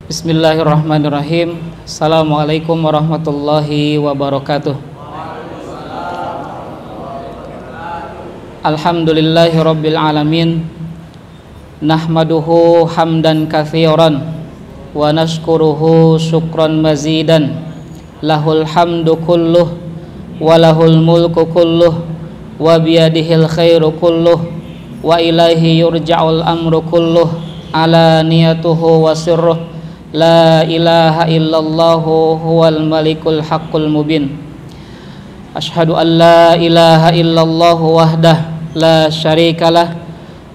Bismillahirrahmanirrahim. Assalamualaikum warahmatullahi wabarakatuh. Alhamdulillahi rabbil alamin. Nahmaduhu hamdan katsiran wa nashkuruhu syukran mazidan. Lahul hamdu kulluh wa lahul mulku kulluh wa biyadihil khairu kulluh wa ilaihi yurja'ul amru kulluh alaniyatuhu wa sirruh. La ilaha illallahu huwal malikul haqqul mubin. Ashhadu an la ilaha illallah wahdah la syarikalah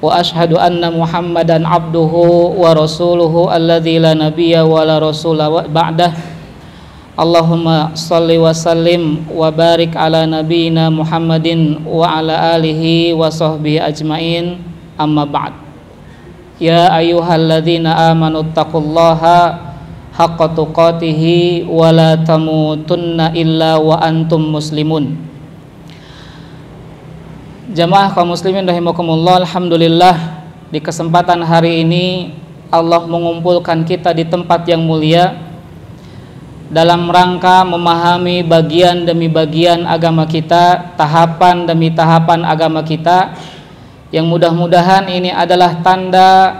wa ashhadu anna Muhammadan abduhu wa rasuluhu alladzi la nabiyya wa la rasula ba'dah. Allahumma shalli wa sallim wa barik ala nabiyyina Muhammadin wa ala alihi wa sahbihi ajmain. Amma ba'd. Ya ayyuhalladzina amanu taqullaha haqqa tuqatih wa la tamutunna illa wa antum muslimun. Jamaah kaum muslimin rahimakumullah, alhamdulillah di kesempatan hari ini Allah mengumpulkan kita di tempat yang mulia dalam rangka memahami bagian demi bagian agama kita, tahapan demi tahapan agama kita, yang mudah-mudahan ini adalah tanda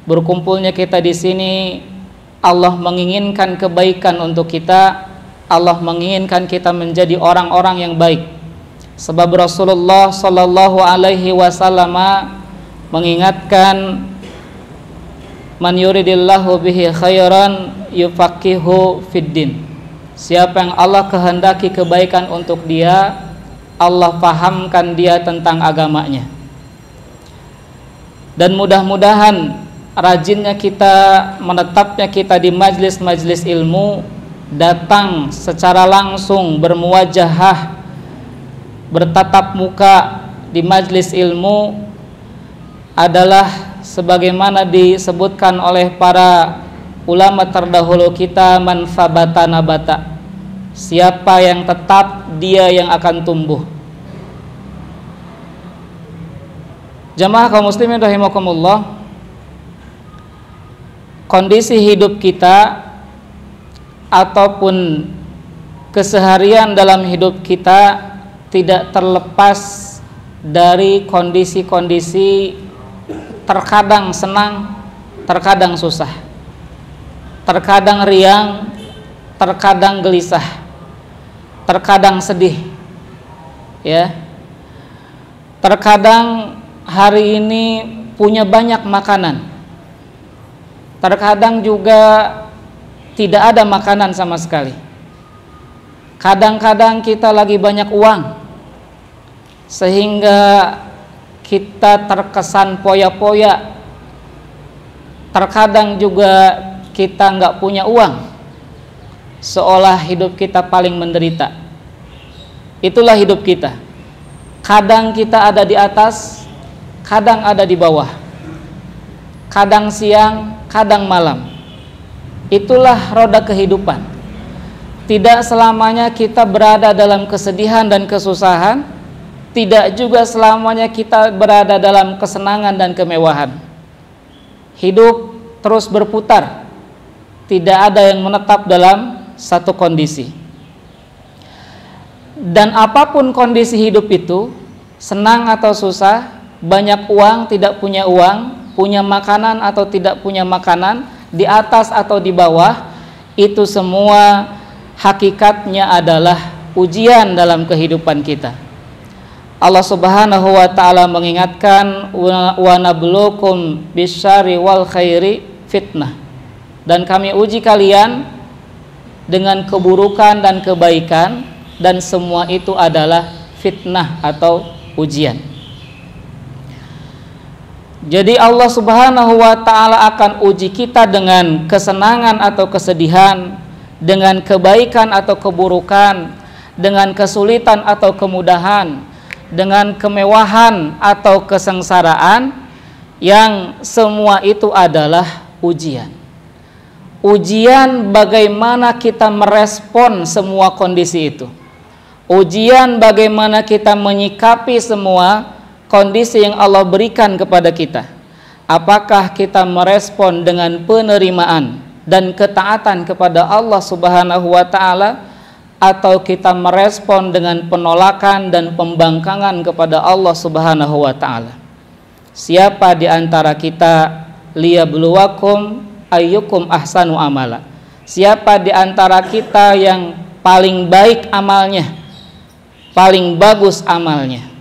berkumpulnya kita di sini. Allah menginginkan kebaikan untuk kita. Allah menginginkan kita menjadi orang-orang yang baik. Sebab Rasulullah sallallahu alaihi wasallam mengingatkan, man yuridillahu bihi khairan yufaqihu fiddin. Siapa yang Allah kehendaki kebaikan untuk dia, Allah fahamkan dia tentang agamanya. Dan mudah-mudahan rajinnya kita, menetapnya kita di majlis-majlis ilmu, datang secara langsung, bermuwajahah, bertatap muka di majlis ilmu adalah sebagaimana disebutkan oleh para ulama terdahulu kita, man sabata nabata. Siapa yang tetap, dia yang akan tumbuh. Jamaah kaum muslimin rahimakumullah, kondisi hidup kita ataupun keseharian dalam hidup kita tidak terlepas dari kondisi-kondisi terkadang senang, terkadang susah, terkadang riang, terkadang gelisah, terkadang sedih, ya. Terkadang hari ini punya banyak makanan, terkadang juga tidak ada makanan sama sekali. Kadang-kadang kita lagi banyak uang sehingga kita terkesan poya-poya. Terkadang juga kita nggak punya uang, seolah hidup kita paling menderita. Itulah hidup kita. Kadang kita ada di atas, kadang ada di bawah, kadang siang, kadang malam. Itulah roda kehidupan. Tidak selamanya kita berada dalam kesedihan dan kesusahan, tidak juga selamanya kita berada dalam kesenangan dan kemewahan. Hidup terus berputar, tidak ada yang menetap dalam satu kondisi. Dan apapun kondisi hidup itu, senang atau susah, banyak uang, tidak punya uang, punya makanan atau tidak punya makanan, di atas atau di bawah, itu semua hakikatnya adalah ujian dalam kehidupan kita. Allah Subhanahu wa taala mengingatkan, wa nabluukum bisyarri wal khairi fitnah. Dan kami uji kalian dengan keburukan dan kebaikan, dan semua itu adalah fitnah atau ujian. Jadi Allah Subhanahu wa taala akan uji kita dengan kesenangan atau kesedihan, dengan kebaikan atau keburukan, dengan kesulitan atau kemudahan, dengan kemewahan atau kesengsaraan, yang semua itu adalah ujian. Ujian bagaimana kita merespon semua kondisi itu. Ujian bagaimana kita menyikapi semua kondisi yang Allah berikan kepada kita. Apakah kita merespon dengan penerimaan, dan ketaatan kepada Allah Subhanahu wa taala, atau kita merespon dengan penolakan dan pembangkangan kepada Allah Subhanahu wa taala. Siapa di antara kita liyabluwakum ayyukum ahsanu amala. Siapa di antara kita yang paling baik amalnya, paling bagus amalnya.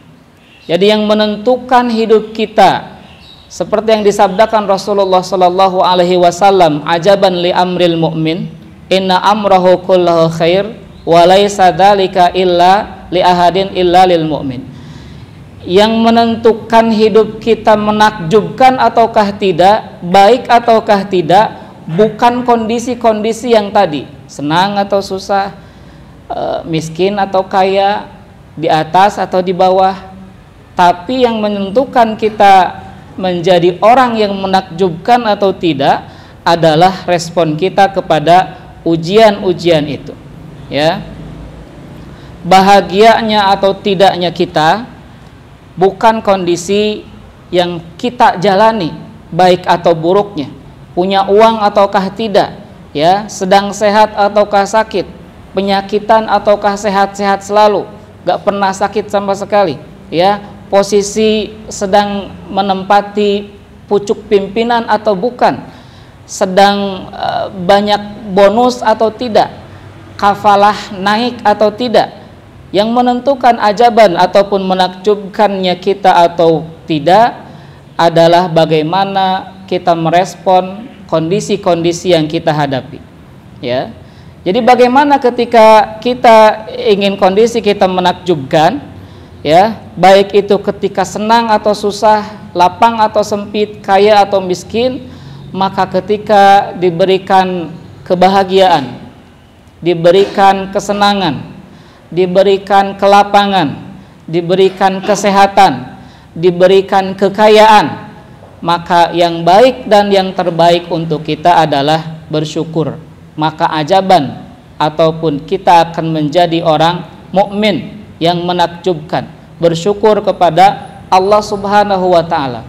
Jadi yang menentukan hidup kita, seperti yang disabdakan Rasulullah sallallahu alaihi wasallam, ajaban li amril mu'min, inna amrahu kullahu khair wa laisa dzalika illa li ahadin illa lil mu'min. Yang menentukan hidup kita menakjubkan ataukah tidak, baik ataukah tidak, bukan kondisi-kondisi yang tadi, senang atau susah, miskin atau kaya, di atas atau di bawah. Tapi yang menentukan kita menjadi orang yang menakjubkan atau tidak adalah respon kita kepada ujian-ujian itu, ya. Bahagianya atau tidaknya kita bukan kondisi yang kita jalani, baik atau buruknya, punya uang ataukah tidak, ya, sedang sehat ataukah sakit, penyakitan ataukah sehat-sehat selalu, gak pernah sakit sama sekali, ya, posisi sedang menempati pucuk pimpinan atau bukan, sedang banyak bonus atau tidak, kafalah naik atau tidak. Yang menentukan ajaban ataupun menakjubkannya kita atau tidak adalah bagaimana kita merespon kondisi-kondisi yang kita hadapi, ya. Jadi bagaimana ketika kita ingin kondisi kita menakjubkan, ya, baik itu ketika senang atau susah, lapang atau sempit, kaya atau miskin, maka ketika diberikan kebahagiaan, diberikan kesenangan, diberikan kelapangan, diberikan kesehatan, diberikan kekayaan, maka yang baik dan yang terbaik untuk kita adalah bersyukur. Maka ajaban ataupun kita akan menjadi orang mukmin yang menakjubkan, bersyukur kepada Allah Subhanahu wa taala.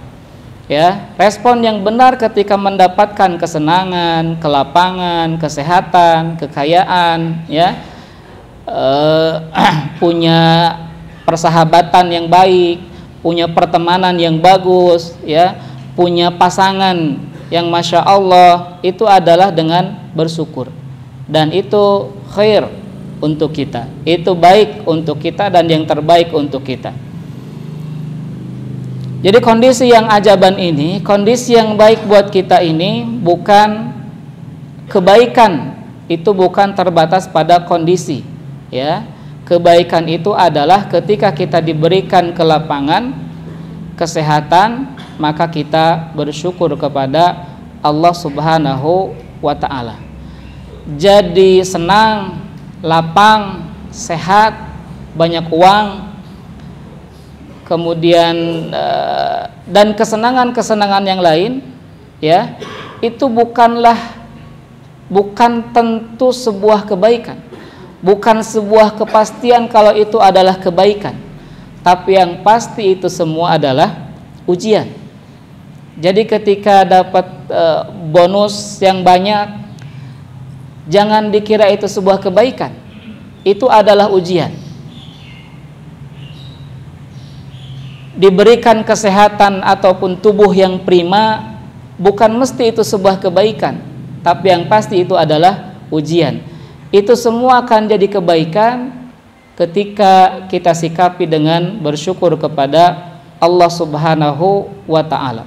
Ya, respon yang benar ketika mendapatkan kesenangan, kelapangan, kesehatan, kekayaan, ya, punya persahabatan yang baik, punya pertemanan yang bagus, ya, punya pasangan yang masya Allah, itu adalah dengan bersyukur, dan itu khair untuk kita, itu baik untuk kita dan yang terbaik untuk kita. Jadi kondisi yang ajaban ini, kondisi yang baik buat kita ini, bukan kebaikan itu bukan terbatas pada kondisi, ya. Kebaikan itu adalah ketika kita diberikan kelapangan, kesehatan, maka kita bersyukur kepada Allah Subhanahu wa ta'ala. Jadi senang, lapang, sehat, banyak uang, kemudian dan kesenangan-kesenangan yang lain, ya, itu bukan tentu sebuah kebaikan, bukan sebuah kepastian kalau itu adalah kebaikan, tapi yang pasti itu semua adalah ujian. Jadi ketika dapat bonus yang banyak, jangan dikira itu sebuah kebaikan, itu adalah ujian. Diberikan kesehatan ataupun tubuh yang prima, bukan mesti itu sebuah kebaikan, tapi yang pasti itu adalah ujian. Itu semua akan jadi kebaikan ketika kita sikapi dengan bersyukur kepada Allah Subhanahu wa ta'ala.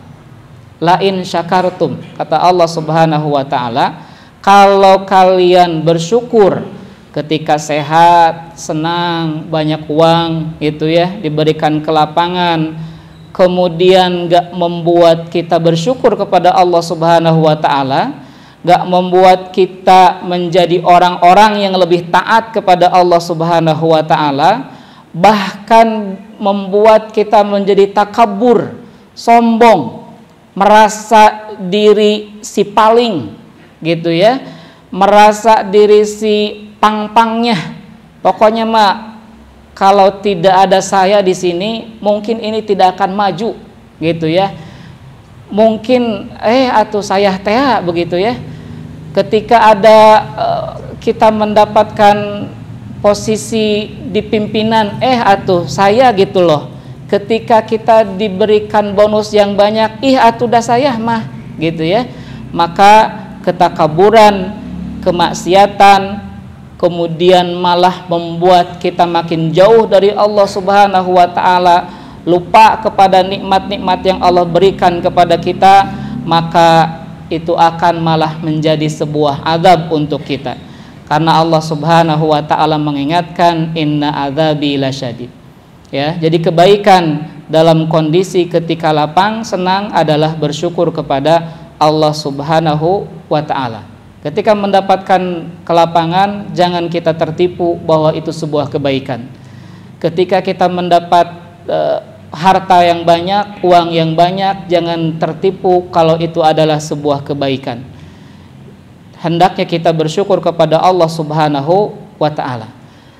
La in syakartum, kata Allah Subhanahu wa ta'ala, kalau kalian bersyukur ketika sehat, senang, banyak uang, itu ya, diberikan kelapangan, kemudian gak membuat kita bersyukur kepada Allah Subhanahu wa ta'ala, gak membuat kita menjadi orang-orang yang lebih taat kepada Allah Subhanahu wa ta'ala, bahkan membuat kita menjadi takabur, sombong, merasa diri si paling, gitu ya, merasa diri si pang-pangnya, pokoknya mah kalau tidak ada saya di sini mungkin ini tidak akan maju, gitu ya, mungkin atuh saya teh begitu ya. ketika ada kita mendapatkan posisi di pimpinan, atuh saya gitu loh. Ketika kita diberikan bonus yang banyak, atuh dah saya mah gitu ya. Maka ketakaburan, kemaksiatan, kemudian malah membuat kita makin jauh dari Allah Subhanahu wa taala, lupa kepada nikmat-nikmat yang Allah berikan kepada kita, maka itu akan malah menjadi sebuah azab untuk kita. Karena Allah Subhanahu wa taala mengingatkan, inna adzabi lasyadid. Ya, jadi kebaikan dalam kondisi ketika lapang senang adalah bersyukur kepada Allah Subhanahu wa taala. Ketika mendapatkan kelapangan, jangan kita tertipu bahwa itu sebuah kebaikan. Ketika kita mendapat harta yang banyak, uang yang banyak, jangan tertipu kalau itu adalah sebuah kebaikan. Hendaknya kita bersyukur kepada Allah Subhanahu wa taala.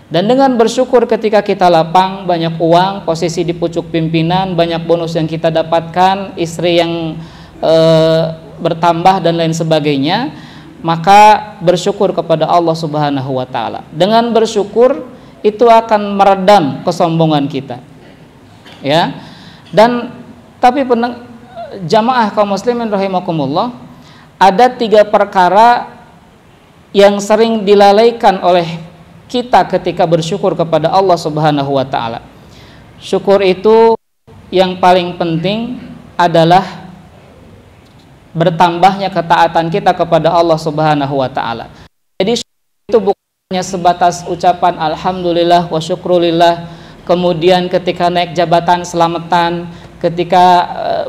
Dan dengan bersyukur ketika kita lapang, banyak uang, posisi di pucuk pimpinan, banyak bonus yang kita dapatkan, istri yang bertambah dan lain sebagainya, maka bersyukur kepada Allah Subhanahu wa taala. Dengan bersyukur itu akan meredam kesombongan kita. Ya. Dan tapi jamaah kaum muslimin rahimakumullah, ada 3 perkara yang sering dilalaikan oleh kita ketika bersyukur kepada Allah Subhanahu wa taala. Syukur itu yang paling penting adalah bertambahnya ketaatan kita kepada Allah Subhanahu wa taala. Jadi itu bukannya sebatas ucapan alhamdulillah wa syukrulillah, kemudian ketika naik jabatan selamatan, ketika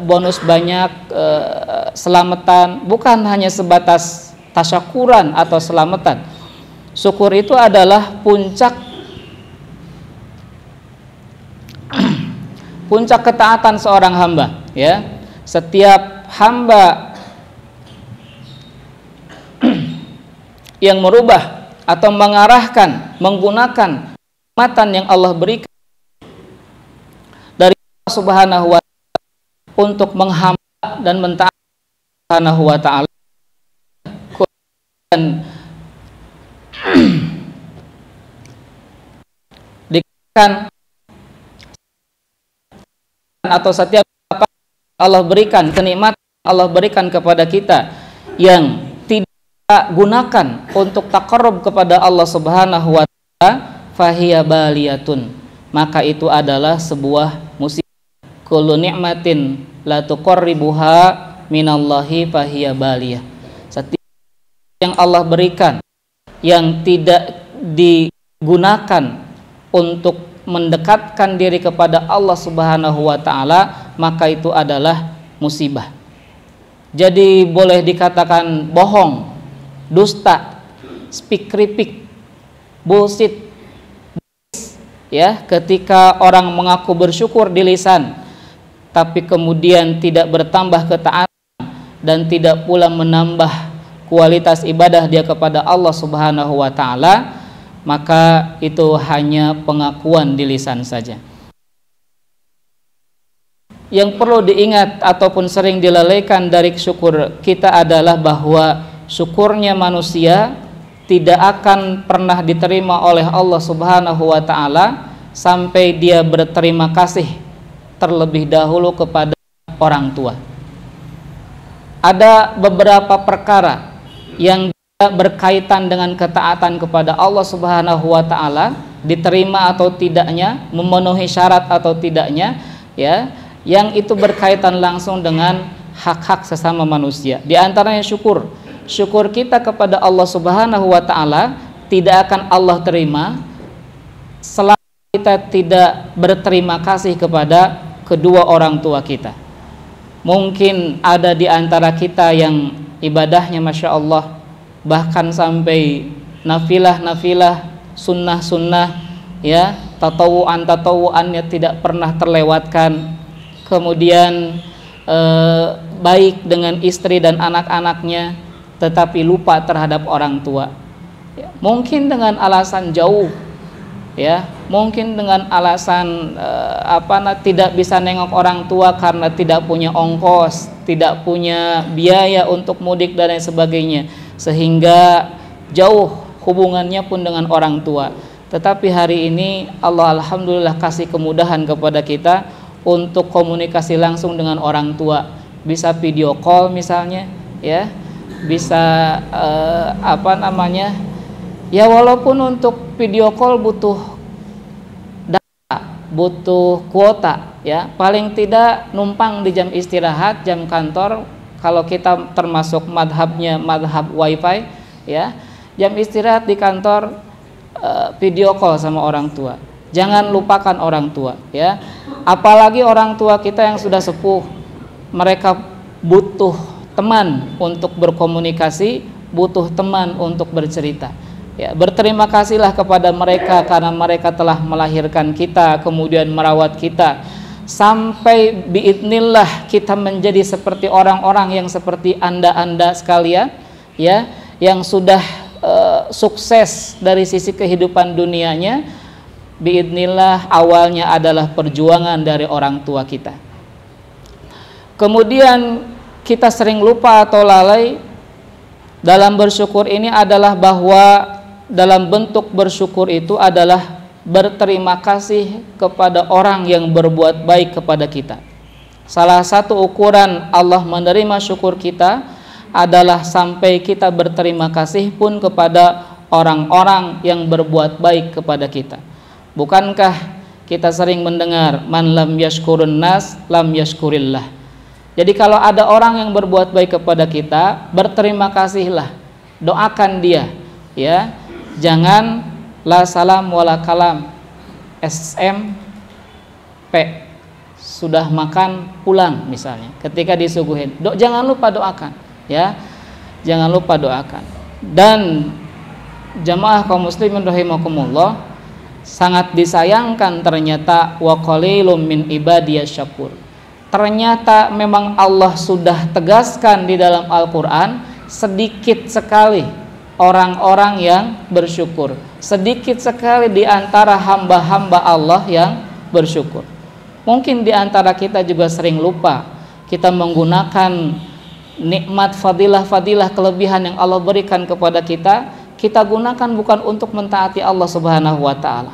bonus banyak selamatan, bukan hanya sebatas tasyakuran atau selamatan. Syukur itu adalah puncak ketaatan seorang hamba, ya. Setiap hamba yang merubah atau mengarahkan, menggunakan nikmatan yang Allah berikan dari Allah Subhanahu wa taala untuk menghamba dan mentaati Subhanahu wa taala, dan dikatakan atau setiap apa Allah berikan, kenikmatan Allah berikan kepada kita yang gunakan untuk taqarrub kepada Allah Subhanahu wa taala, fahiya baliyatun, maka itu adalah sebuah musibah. Kullu ni'matin la tuqarribuha minallahi fahiya baliyah. Setiap yang Allah berikan yang tidak digunakan untuk mendekatkan diri kepada Allah Subhanahu wa taala, maka itu adalah musibah. Jadi boleh dikatakan bohong, dusta, speak kripik, bullshit, ya, ketika orang mengaku bersyukur di lisan tapi kemudian tidak bertambah ketaatan dan tidak pula menambah kualitas ibadah dia kepada Allah Subhanahu wa taala, maka itu hanya pengakuan di lisan saja. Yang perlu diingat ataupun sering dilalaikan dari syukur kita adalah bahwa syukurnya manusia tidak akan pernah diterima oleh Allah Subhanahu wa taala sampai dia berterima kasih terlebih dahulu kepada orang tua. Ada beberapa perkara yang berkaitan dengan ketaatan kepada Allah Subhanahu wa taala, diterima atau tidaknya, memenuhi syarat atau tidaknya, ya, yang itu berkaitan langsung dengan hak-hak sesama manusia. Di antaranya syukur. Syukur kita kepada Allah Subhanahu wa taala tidak akan Allah terima selama kita tidak berterima kasih kepada kedua orang tua kita. Mungkin ada di antara kita yang ibadahnya Masya Allah, bahkan sampai nafilah, sunnah, ya, tatawuannya tidak pernah terlewatkan. Kemudian baik dengan istri dan anak-anaknya, tetapi lupa terhadap orang tua, ya, mungkin dengan alasan jauh, ya, mungkin dengan alasan tidak bisa nengok orang tua karena tidak punya ongkos, tidak punya biaya untuk mudik dan lain sebagainya. sehingga jauh hubungannya pun dengan orang tua. Tetapi hari ini Allah alhamdulillah kasih kemudahan kepada kita untuk komunikasi langsung dengan orang tua. Bisa video call misalnya, ya. Bisa ya walaupun untuk video call butuh data, butuh kuota, ya. Paling tidak numpang di jam istirahat, jam kantor. Kalau kita termasuk madhabnya madhab wifi, ya. Jam istirahat di kantor video call sama orang tua. Jangan lupakan orang tua, ya. Apalagi orang tua kita yang sudah sepuh, mereka butuh teman untuk berkomunikasi, butuh teman untuk bercerita. Ya, berterima kasihlah kepada mereka karena mereka telah melahirkan kita, kemudian merawat kita sampai biidznillah kita menjadi seperti orang-orang yang seperti anda sekalian, ya, yang sudah sukses dari sisi kehidupan dunianya. Biidznillah awalnya adalah perjuangan dari orang tua kita. Kemudian kita sering lupa atau lalai dalam bersyukur ini adalah bahwa dalam bentuk bersyukur itu adalah berterima kasih kepada orang yang berbuat baik kepada kita. Salah satu ukuran Allah menerima syukur kita adalah sampai kita berterima kasih pun kepada orang-orang yang berbuat baik kepada kita. Bukankah kita sering mendengar man lam yashkurun nas lam yashkurillah. Jadi kalau ada orang yang berbuat baik kepada kita, berterima kasihlah, doakan dia, ya. Jangan la salam wala kalam, SMP sudah makan pulang misalnya. Ketika disuguhin, jangan lupa doakan, ya. Jangan lupa doakan. Dan jamaah kaum muslimin rahimakumullah, sangat disayangkan ternyata wa qalilum min ibadiyasy syakur. Ternyata memang Allah sudah tegaskan di dalam Al-Quran, sedikit sekali orang-orang yang bersyukur, sedikit sekali di antara hamba-hamba Allah yang bersyukur. Mungkin di antara kita juga sering lupa, kita menggunakan nikmat fadilah-fadilah kelebihan yang Allah berikan kepada kita, kita gunakan bukan untuk mentaati Allah Subhanahu wa ta'ala.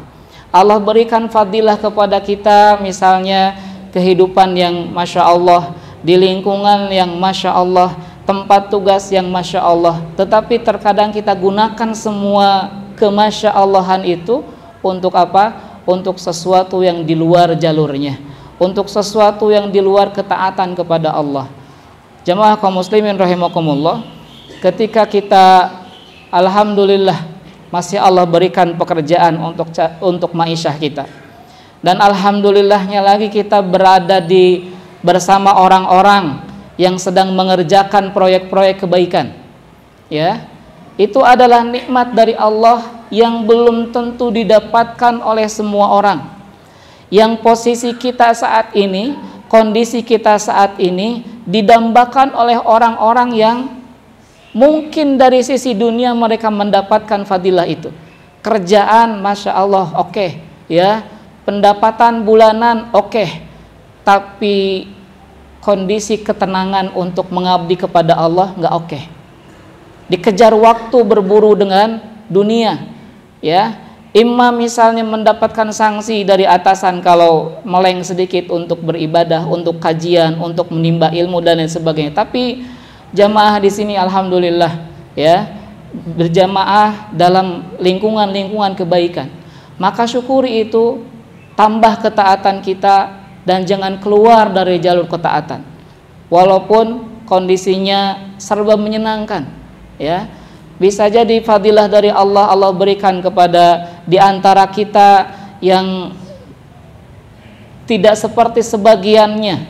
Allah berikan fadilah kepada kita, misalnya kehidupan yang Masya Allah, di lingkungan yang Masya Allah, tempat tugas yang Masya Allah. Tetapi terkadang kita gunakan semua kemasya Allahan itu untuk apa? Untuk sesuatu yang di luar jalurnya, untuk sesuatu yang di luar ketaatan kepada Allah. Jamaah kaum muslimin rahimakumullah, ketika kita alhamdulillah masih Allah berikan pekerjaan untuk ma'isyah kita, dan alhamdulillahnya lagi kita berada bersama orang-orang yang sedang mengerjakan proyek-proyek kebaikan, ya, itu adalah nikmat dari Allah yang belum tentu didapatkan oleh semua orang. Yang posisi kita saat ini, kondisi kita saat ini didambakan oleh orang-orang yang mungkin dari sisi dunia mereka mendapatkan fadilah itu. Kerjaan Masya Allah oke, ya, pendapatan bulanan oke, tapi kondisi ketenangan untuk mengabdi kepada Allah nggak oke. Dikejar waktu berburu dengan dunia, ya. Imam misalnya mendapatkan sanksi dari atasan kalau meleng sedikit untuk beribadah, untuk kajian, untuk menimba ilmu dan lain sebagainya. Tapi jamaah di sini alhamdulillah, ya, berjamaah dalam lingkungan kebaikan. Maka syukuri itu, tambah ketaatan kita, dan jangan keluar dari jalur ketaatan. Walaupun kondisinya serba menyenangkan, ya. Bisa jadi fadilah dari Allah, Allah berikan kepada di antara kita yang tidak seperti sebagiannya,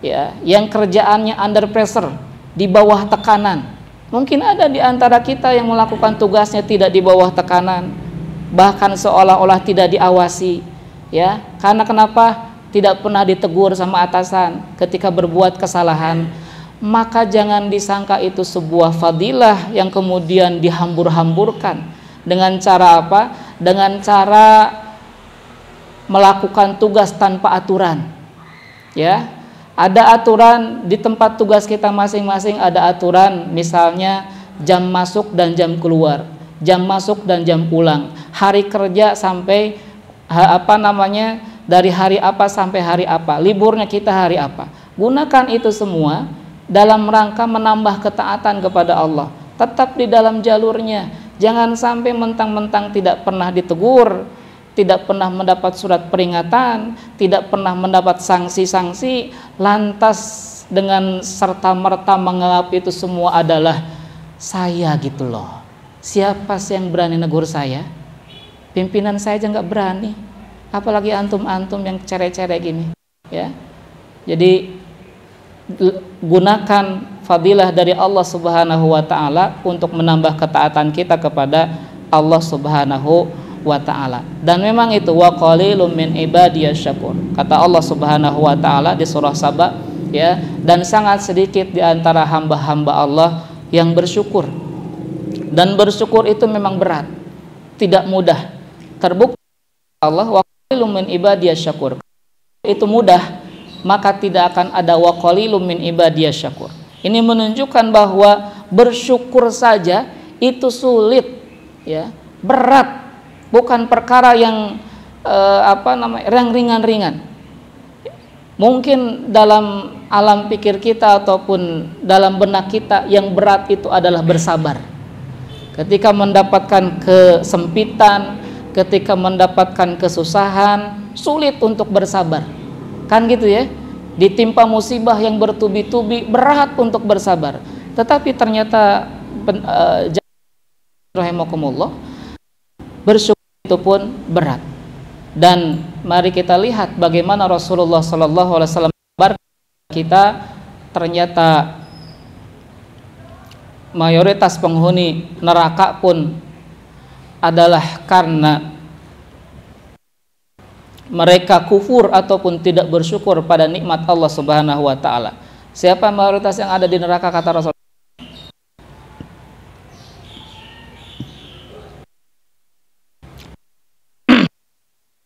ya, yang kerjaannya under pressure, di bawah tekanan. Mungkin ada di antara kita yang melakukan tugasnya tidak di bawah tekanan, bahkan seolah-olah tidak diawasi, ya. Karena kenapa? Tidak pernah ditegur sama atasan ketika berbuat kesalahan. Maka jangan disangka itu sebuah fadilah yang kemudian dihambur-hamburkan. Dengan cara apa? Dengan cara melakukan tugas tanpa aturan, ya. Ada aturan di tempat tugas kita masing-masing, ada aturan, misalnya jam masuk dan jam keluar, jam masuk dan jam pulang, hari kerja sampai dari hari apa sampai hari apa, liburnya kita hari apa. Gunakan itu semua dalam rangka menambah ketaatan kepada Allah. Tetap di dalam jalurnya, jangan sampai mentang-mentang tidak pernah ditegur, tidak pernah mendapat surat peringatan, tidak pernah mendapat sanksi-sanksi, lantas dengan serta-merta menganggap itu semua adalah saya gitu loh. Siapa sih yang berani negur saya? Pimpinan saya aja nggak berani, apalagi antum-antum yang cere-cere gini, ya. Jadi gunakan fadilah dari Allah Subhanahu wa taala untuk menambah ketaatan kita kepada Allah Subhanahu wa taala. Dan memang itu wa qalilum min ibadiyasy syakur. Kata Allah Subhanahu wa taala di surah Saba, ya, dan sangat sedikit di antara hamba-hamba Allah yang bersyukur. Dan bersyukur itu memang berat, tidak mudah. Terbukti Allah wa qalilum min ibadiyasy syakur. Itu mudah, maka tidak akan ada wa qalilum min ibadiyasy syakur. Ini menunjukkan bahwa bersyukur saja itu sulit, ya, berat, bukan perkara yang yang ringan-ringan. Mungkin dalam alam pikir kita ataupun dalam benak kita yang berat itu adalah bersabar. Ketika mendapatkan kesempitan, ketika mendapatkan kesusahan, sulit untuk bersabar. Kan gitu ya? Ditimpa musibah yang bertubi-tubi, berat untuk bersabar. Tetapi ternyata rahimakumullah, bersyukur itu pun berat. Dan mari kita lihat bagaimana Rasulullah sallallahu alaihi wasallam kita, ternyata mayoritas penghuni neraka pun adalah karena mereka kufur ataupun tidak bersyukur pada nikmat Allah Subhanahu wa taala. Siapa mayoritas yang ada di neraka kata Rasul?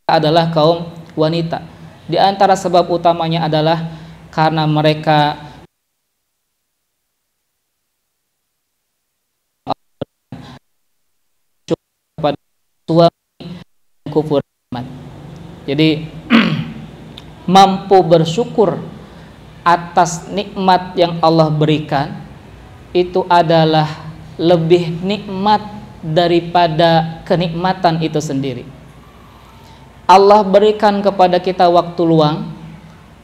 Adalah kaum wanita. Di antara sebab utamanya adalah karena mereka pada suami kufur. Jadi mampu bersyukur atas nikmat yang Allah berikan itu adalah lebih nikmat daripada kenikmatan itu sendiri. Allah berikan kepada kita waktu luang,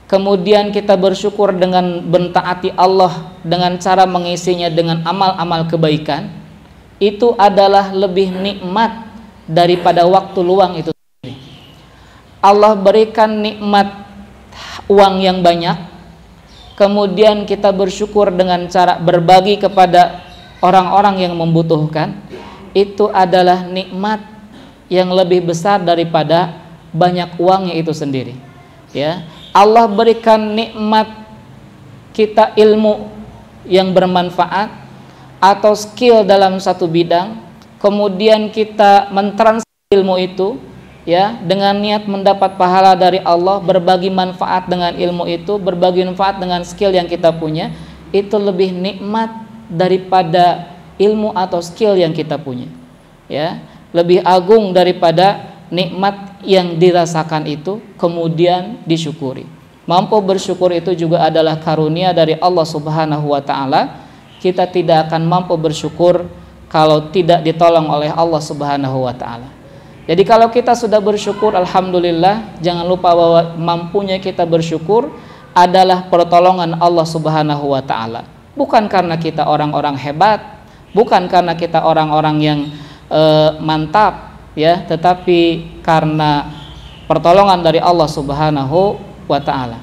kemudian kita bersyukur dengan mentaati Allah dengan cara mengisinya dengan amal-amal kebaikan, itu adalah lebih nikmat daripada waktu luang itu. Allah berikan nikmat uang yang banyak, kemudian kita bersyukur dengan cara berbagi kepada orang-orang yang membutuhkan, itu adalah nikmat yang lebih besar daripada banyak uangnya itu sendiri, ya. Allah berikan nikmat kita ilmu yang bermanfaat atau skill dalam satu bidang, kemudian kita mentransfer ilmu itu, ya, dengan niat mendapat pahala dari Allah, berbagi manfaat dengan ilmu itu, berbagi manfaat dengan skill yang kita punya, itu lebih nikmat daripada ilmu atau skill yang kita punya, ya, lebih agung daripada nikmat yang dirasakan itu kemudian disyukuri. Mampu bersyukur itu juga adalah karunia dari Allah Subhanahu wa taala. Kita tidak akan mampu bersyukur kalau tidak ditolong oleh Allah Subhanahu wa taala. Jadi kalau kita sudah bersyukur, alhamdulillah, jangan lupa bahwa mampunya kita bersyukur adalah pertolongan Allah Subhanahu wa taala. Bukan karena kita orang-orang hebat, bukan karena kita orang-orang yang mantap, ya, tetapi karena pertolongan dari Allah Subhanahu wa taala.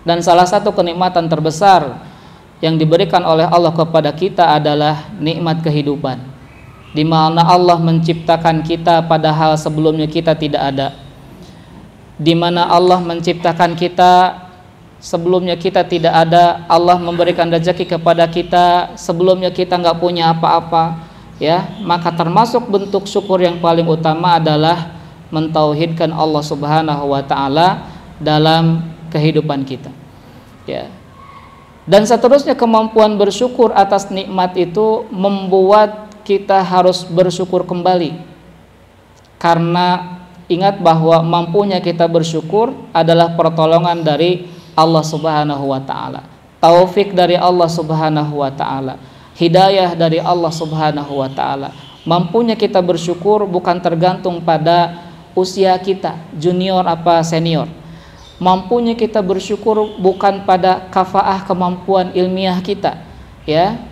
Dan salah satu kenikmatan terbesar yang diberikan oleh Allah kepada kita adalah nikmat kehidupan, di mana Allah menciptakan kita padahal sebelumnya kita tidak ada, di mana Allah menciptakan kita sebelumnya kita tidak ada. Allah memberikan rezeki kepada kita sebelumnya kita nggak punya apa-apa, ya. Maka termasuk bentuk syukur yang paling utama adalah mentauhidkan Allah Subhanahu wa taala dalam kehidupan kita, ya. Dan seterusnya, kemampuan bersyukur atas nikmat itu membuat kita harus bersyukur kembali. Karena ingat bahwa mampunya kita bersyukur adalah pertolongan dari Allah Subhanahu wa taala. Taufik dari Allah Subhanahu wa taala. Hidayah dari Allah Subhanahu wa taala. Mampunya kita bersyukur bukan tergantung pada usia kita, junior apa senior. Mampunya kita bersyukur bukan pada kafaah kemampuan ilmiah kita, ya,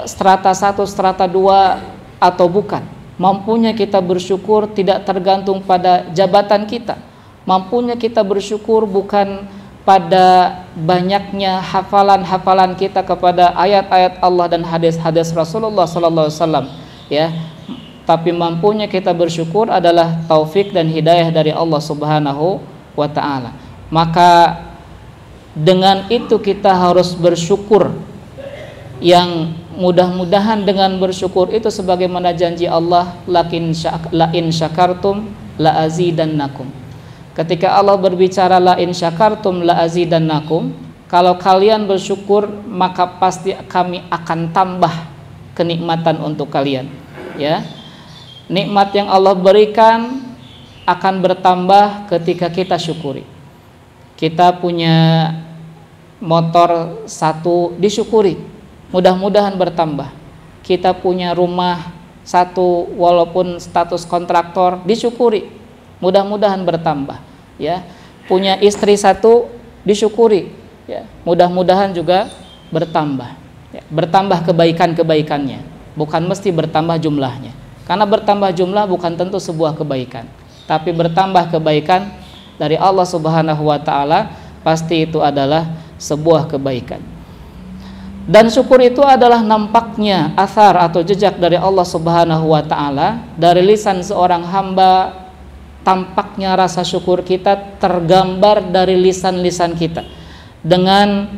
strata 1, strata 2 atau bukan. Mampunya kita bersyukur tidak tergantung pada jabatan kita. Mampunya kita bersyukur bukan pada banyaknya hafalan-hafalan kita kepada ayat-ayat Allah dan hadis-hadis Rasulullah sallallahu alaihi wasallam, ya. Tapi mampunya kita bersyukur adalah taufik dan hidayah dari Allah Subhanahu wa ta'ala. Maka dengan itu kita harus bersyukur, yang mudah-mudahan dengan bersyukur itu sebagaimana janji Allah, la in syakartum la azidannakum. Ketika Allah berbicara la in syakartum la azidannakum, kalau kalian bersyukur maka pasti kami akan tambah kenikmatan untuk kalian, ya. Nikmat yang Allah berikan akan bertambah ketika kita syukuri. Kita punya motor 1 disyukuri, mudah-mudahan bertambah. Kita punya rumah 1 walaupun status kontraktor disyukuri, mudah-mudahan bertambah, ya. Punya istri 1 disyukuri, ya, mudah-mudahan juga bertambah, ya. Bertambah kebaikan-kebaikannya, bukan mesti bertambah jumlahnya. Karena bertambah jumlah bukan tentu sebuah kebaikan, tapi bertambah kebaikan dari Allah Subhanahu wa taala pasti itu adalah sebuah kebaikan. Dan syukur itu adalah nampaknya athar atau jejak dari Allah Subhanahu wa taala dari lisan seorang hamba. Tampaknya rasa syukur kita tergambar dari lisan-lisan kita dengan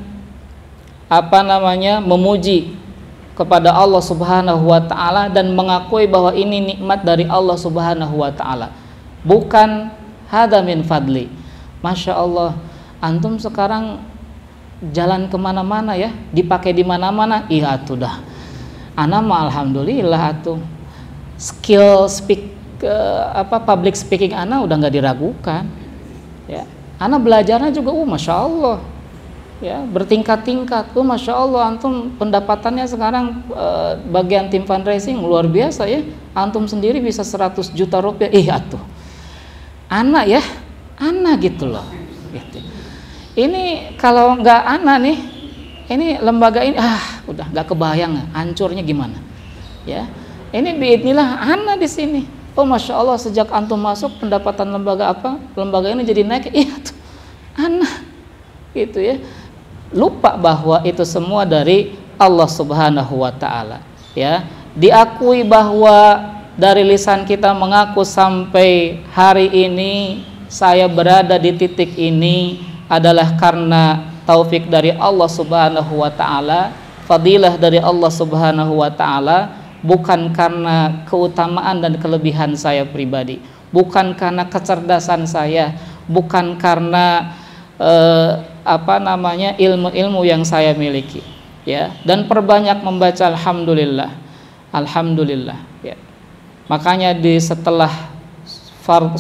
memuji kepada Allah Subhanahu wa taala dan mengakui bahwa ini nikmat dari Allah Subhanahu wa taala, bukan hada min fadli. Masya Allah, antum sekarang jalan kemana-mana ya, dipakai di mana-mana. Iya atuh dah, ana mah alhamdulillah atuh, skill public speaking ana udah nggak diragukan, ya. Ana belajarnya juga masya Allah, ya, bertingkat-tingkat. Masya Allah, antum pendapatannya sekarang bagian tim fundraising luar biasa ya. Antum sendiri bisa 100 juta rupiah. Atuh anak ya, anak gitu loh, gitu. Ini kalau nggak anak nih, ini lembaga ini udah nggak kebayang hancurnya gimana, ya. Ini biidznillah anak di sini. Masya Allah, sejak antum masuk pendapatan lembaga ini jadi naik. Tuh anak gitu ya. Lupa bahwa itu semua dari Allah Subhanahu wa taala, ya. Diakui bahwa dari lisan kita mengaku sampai hari ini saya berada di titik ini adalah karena taufik dari Allah Subhanahu wa taala, fadilah dari Allah Subhanahu wa taala, bukan karena keutamaan dan kelebihan saya pribadi, bukan karena kecerdasan saya, bukan karena ilmu-ilmu yang saya miliki, ya. Dan perbanyak membaca alhamdulillah, alhamdulillah, ya. Makanya setelah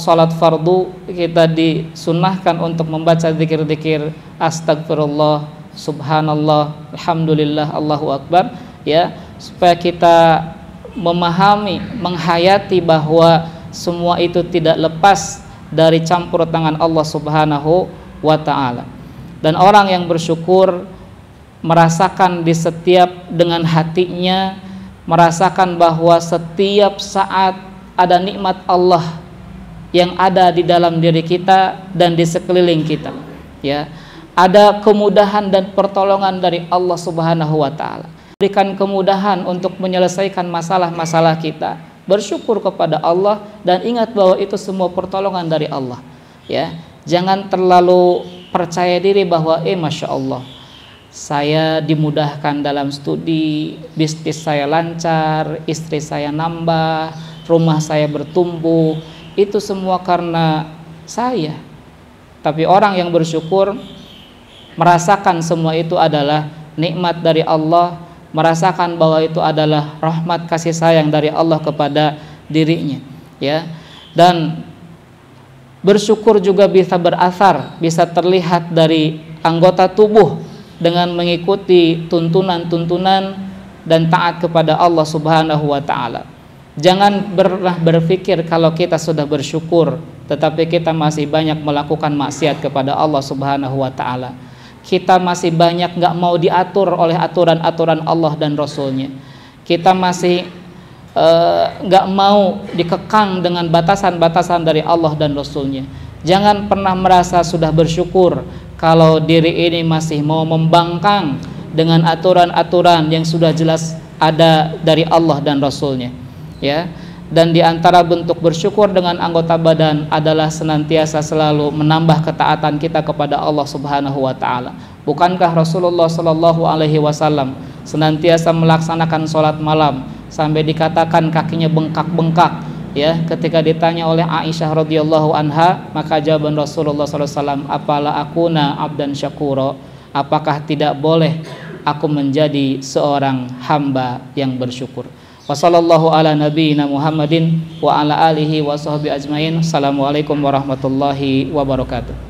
salat fardu kita disunnahkan untuk membaca zikir-zikir astagfirullah, subhanallah, alhamdulillah, Allahu akbar, ya, supaya kita memahami, menghayati bahwa semua itu tidak lepas dari campur tangan Allah Subhanahu wa ta'ala. Dan orang yang bersyukur merasakan dengan hatinya, merasakan bahwa setiap saat ada nikmat Allah yang ada di dalam diri kita dan di sekeliling kita, ya. Ada kemudahan dan pertolongan dari Allah Subhanahu wa ta'ala, berikan kemudahan untuk menyelesaikan masalah-masalah kita. Bersyukur kepada Allah dan ingat bahwa itu semua pertolongan dari Allah, ya. Jangan terlalu percaya diri bahwa masya Allah, saya dimudahkan dalam studi, bisnis saya lancar, istri saya nambah, rumah saya bertumbuh, itu semua karena saya. Tapi orang yang bersyukur merasakan semua itu adalah nikmat dari Allah, merasakan bahwa itu adalah rahmat kasih sayang dari Allah kepada dirinya, ya. Dan bersyukur juga bisa berasar, bisa terlihat dari anggota tubuh dengan mengikuti tuntunan-tuntunan dan taat kepada Allah Subhanahu wa taala. Jangan pernah berpikir kalau kita sudah bersyukur tetapi kita masih banyak melakukan maksiat kepada Allah Subhanahu wa taala. Kita masih banyak gak mau diatur oleh aturan-aturan Allah dan Rasulnya. Kita masih gak mau dikekang dengan batasan-batasan dari Allah dan Rasulnya. Jangan pernah merasa sudah bersyukur kalau diri ini masih mau membangkang dengan aturan-aturan yang sudah jelas ada dari Allah dan Rasulnya, ya. Dan di antara bentuk bersyukur dengan anggota badan adalah senantiasa selalu menambah ketaatan kita kepada Allah Subhanahu wa taala. Bukankah Rasulullah sallallahu alaihi wasallam senantiasa melaksanakan sholat malam sampai dikatakan kakinya bengkak-bengkak, ya, ketika ditanya oleh Aisyah radhiyallahu anha, maka jawaban Rasulullah sallallahu alaihi wasallam, "Apala akuna abdan syakura?" Apakah tidak boleh aku menjadi seorang hamba yang bersyukur. Wassallallahu ala nabiyyina Muhammadin wa ala alihi wa sahbihi ajmain. Assalamualaikum warahmatullahi wabarakatuh.